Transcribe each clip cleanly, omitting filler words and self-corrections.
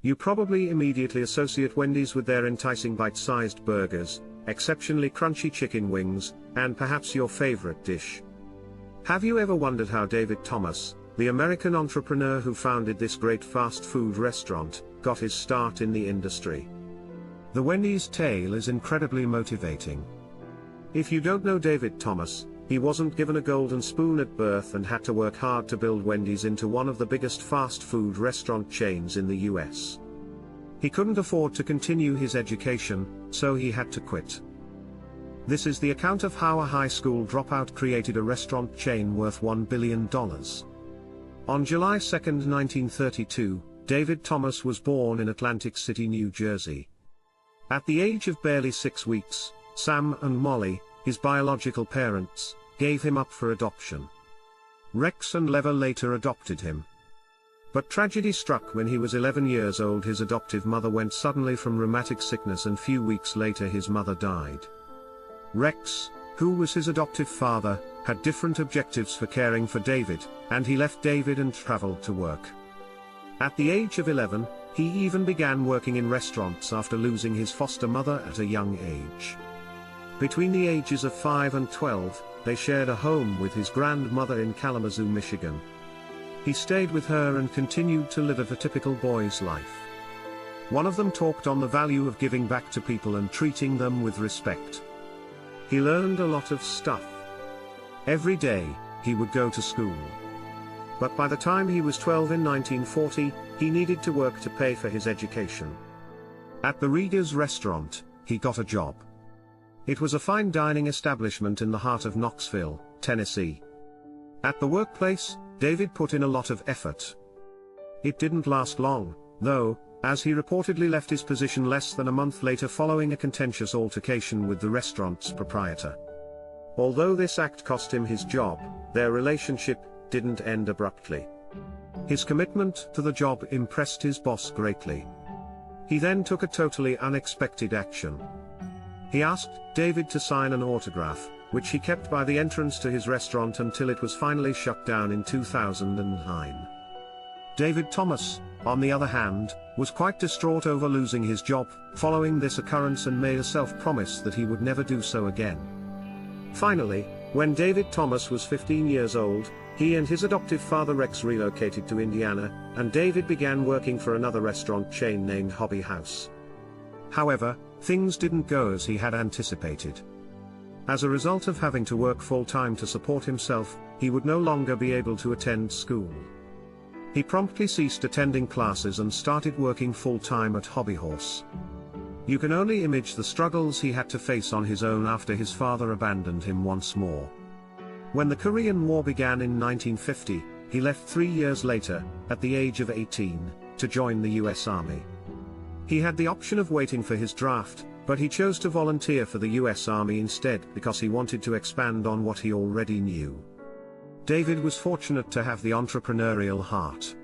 You probably immediately associate Wendy's with their enticing bite-sized burgers, exceptionally crunchy chicken wings, and perhaps your favorite dish. Have you ever wondered how David Thomas, the American entrepreneur who founded this great fast food restaurant, got his start in the industry? The Wendy's tale is incredibly motivating. If you don't know David Thomas, he wasn't given a golden spoon at birth and had to work hard to build Wendy's into one of the biggest fast food restaurant chains in the US. He couldn't afford to continue his education, so he had to quit. This is the account of how a high school dropout created a restaurant chain worth $1 billion. On July 2, 1932, David Thomas was born in Atlantic City, New Jersey. At the age of barely 6 weeks, Sam and Molly, his biological parents, gave him up for adoption. Rex and Lever later adopted him. But tragedy struck when he was 11 years old. His adoptive mother went suddenly from rheumatic sickness, and few weeks later his mother died. Rex, who was his adoptive father, had different objectives for caring for David, and he left David and traveled to work. At the age of 11, he even began working in restaurants after losing his foster mother at a young age. Between the ages of 5 and 12, they shared a home with his grandmother in Kalamazoo, Michigan. He stayed with her and continued to live a typical boy's life. One of them talked on the value of giving back to people and treating them with respect. He learned a lot of stuff. Every day, he would go to school. But by the time he was 12 in 1940, he needed to work to pay for his education. At the Rega's restaurant, he got a job. It was a fine dining establishment in the heart of Knoxville, Tennessee. At the workplace, David put in a lot of effort. It didn't last long, though, as he reportedly left his position less than a month later following a contentious altercation with the restaurant's proprietor. Although this act cost him his job, their relationship didn't end abruptly. His commitment to the job impressed his boss greatly. He then took a totally unexpected action. He asked David to sign an autograph, which he kept by the entrance to his restaurant until it was finally shut down in 2009. David Thomas, on the other hand, was quite distraught over losing his job following this occurrence and made a self-promise that he would never do so again. Finally, when David Thomas was 15 years old, he and his adoptive father Rex relocated to Indiana, and David began working for another restaurant chain named Hobby House. However, things didn't go as he had anticipated. As a result of having to work full-time to support himself, he would no longer be able to attend school. He promptly ceased attending classes and started working full-time at Hobby Horse. You can only imagine the struggles he had to face on his own after his father abandoned him once more. When the Korean War began in 1950, he left 3 years later, at the age of 18, to join the US Army. He had the option of waiting for his draft, but he chose to volunteer for the US Army instead because he wanted to expand on what he already knew. David was fortunate to have the entrepreneurial heart.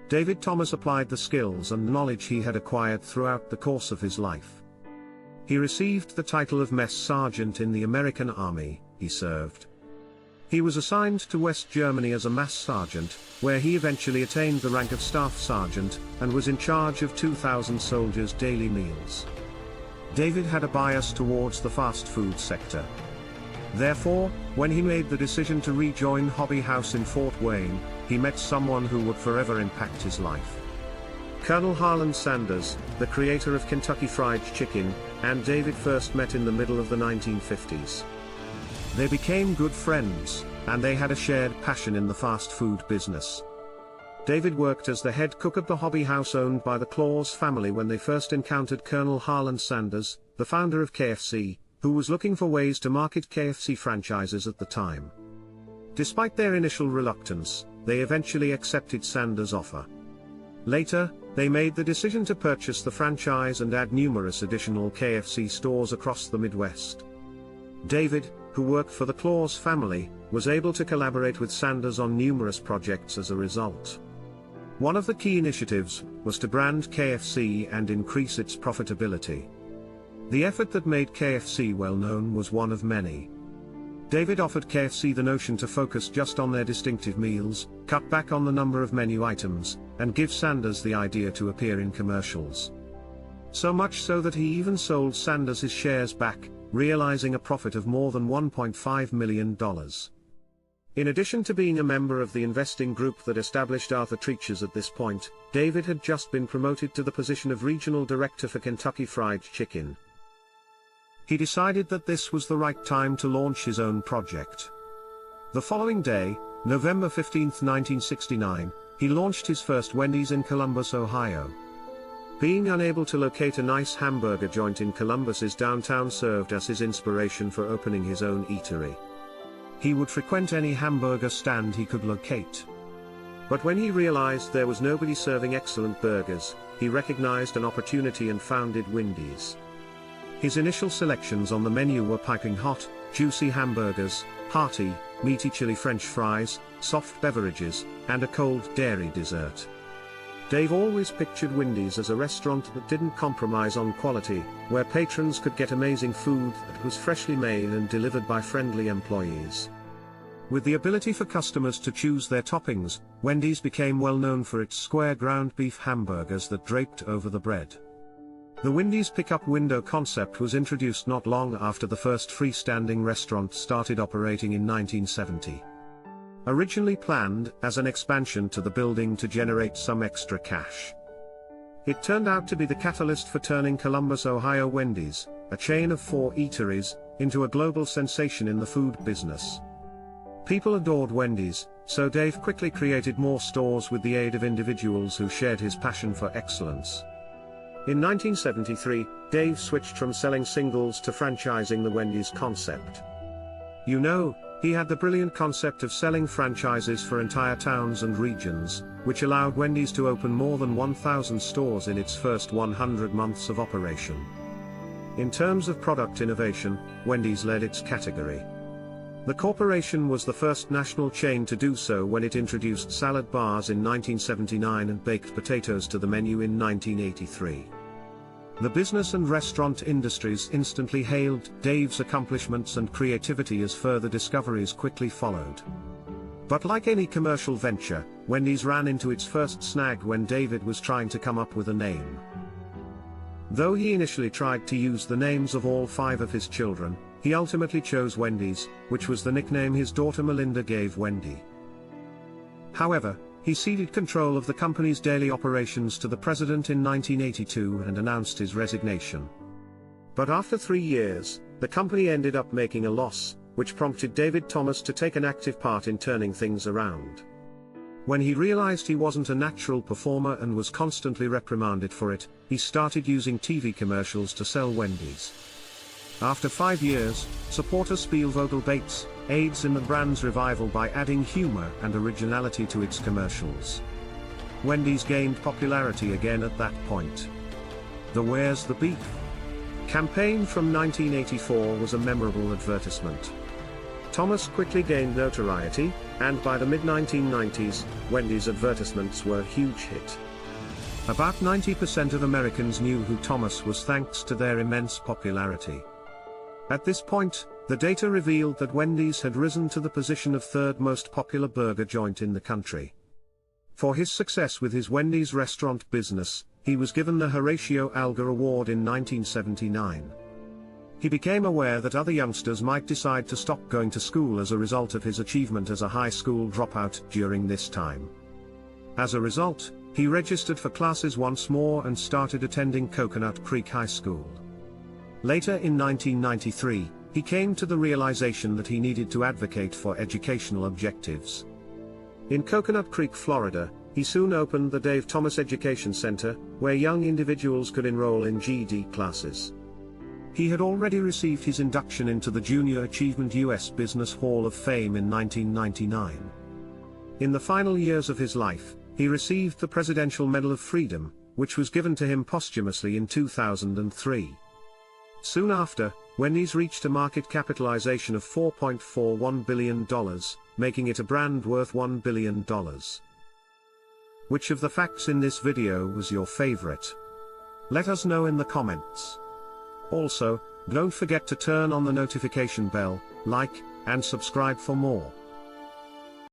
David Thomas applied the skills and knowledge he had acquired throughout the course of his life. He received the title of Mess Sergeant in the American Army. He served. He was assigned to West Germany as a Mass Sergeant, where he eventually attained the rank of Staff Sergeant, and was in charge of 2,000 soldiers' daily meals. David had a bias towards the fast food sector. Therefore, when he made the decision to rejoin Hobby House in Fort Wayne, he met someone who would forever impact his life. Colonel Harlan Sanders, the creator of Kentucky Fried Chicken, and David first met in the middle of the 1950s. They became good friends, and they had a shared passion in the fast food business. David worked as the head cook at the Hobby House owned by the Claus family when they first encountered Colonel Harlan Sanders, the founder of KFC, who was looking for ways to market KFC franchises at the time. Despite their initial reluctance, they eventually accepted Sanders' offer. Later, they made the decision to purchase the franchise and add numerous additional KFC stores across the Midwest. David, who worked for the Claus family, was able to collaborate with Sanders on numerous projects as a result. One of the key initiatives was to brand KFC and increase its profitability. The effort that made KFC well known was one of many. David offered KFC the notion to focus just on their distinctive meals, cut back on the number of menu items, and give Sanders the idea to appear in commercials. So much so that he even sold Sanders his shares back, realizing a profit of more than $1.5 million. In addition to being a member of the investing group that established Arthur Treacher's at this point, David had just been promoted to the position of regional director for Kentucky Fried Chicken. He decided that this was the right time to launch his own project. The following day, November 15, 1969, he launched his first Wendy's in Columbus, Ohio. Being unable to locate a nice hamburger joint in Columbus's downtown served as his inspiration for opening his own eatery. He would frequent any hamburger stand he could locate. But when he realized there was nobody serving excellent burgers, he recognized an opportunity and founded Wendy's. His initial selections on the menu were piping hot, juicy hamburgers, hearty, meaty chili French fries, soft beverages, and a cold dairy dessert. Dave always pictured Wendy's as a restaurant that didn't compromise on quality, where patrons could get amazing food that was freshly made and delivered by friendly employees. With the ability for customers to choose their toppings, Wendy's became well known for its square ground beef hamburgers that draped over the bread. The Wendy's pickup window concept was introduced not long after the first freestanding restaurant started operating in 1970. Originally planned as an expansion to the building to generate some extra cash, it turned out to be the catalyst for turning Columbus, Ohio Wendy's, a chain of 4 eateries, into a global sensation in the food business. People adored Wendy's, so Dave quickly created more stores with the aid of individuals who shared his passion for excellence. In 1973, Dave switched from selling singles to franchising the Wendy's concept. You know, he had the brilliant concept of selling franchises for entire towns and regions, which allowed Wendy's to open more than 1,000 stores in its first 100 months of operation. In terms of product innovation, Wendy's led its category. The corporation was the first national chain to do so when it introduced salad bars in 1979 and baked potatoes to the menu in 1983. The business and restaurant industries instantly hailed Dave's accomplishments and creativity as further discoveries quickly followed. But like any commercial venture, Wendy's ran into its first snag when David was trying to come up with a name. Though he initially tried to use the names of all 5 of his children, he ultimately chose Wendy's, which was the nickname his daughter Melinda gave Wendy. However, he ceded control of the company's daily operations to the president in 1982 and announced his resignation. But after 3 years, the company ended up making a loss, which prompted David Thomas to take an active part in turning things around. When he realized he wasn't a natural performer and was constantly reprimanded for it, he started using TV commercials to sell Wendy's. After 5 years, supporter Spielvogel Bates aids in the brand's revival by adding humor and originality to its commercials. Wendy's gained popularity again at that point. The "Where's the Beef?" campaign from 1984 was a memorable advertisement. Thomas quickly gained notoriety, and by the mid-1990s, Wendy's advertisements were a huge hit. About 90% of Americans knew who Thomas was thanks to their immense popularity. At this point, the data revealed that Wendy's had risen to the position of 3rd most popular burger joint in the country. For his success with his Wendy's restaurant business, he was given the Horatio Alger Award in 1979. He became aware that other youngsters might decide to stop going to school as a result of his achievement as a high school dropout during this time. As a result, he registered for classes once more and started attending Coconut Creek High School. Later in 1993, he came to the realization that he needed to advocate for educational objectives. In Coconut Creek, Florida, he soon opened the Dave Thomas Education Center, where young individuals could enroll in GED classes. He had already received his induction into the Junior Achievement U.S. Business Hall of Fame in 1999. In the final years of his life, he received the Presidential Medal of Freedom, which was given to him posthumously in 2003. Soon after, Wendy's reached a market capitalization of $4.41 billion, making it a brand worth $1 billion. Which of the facts in this video was your favorite? Let us know in the comments. Also, don't forget to turn on the notification bell, like, and subscribe for more.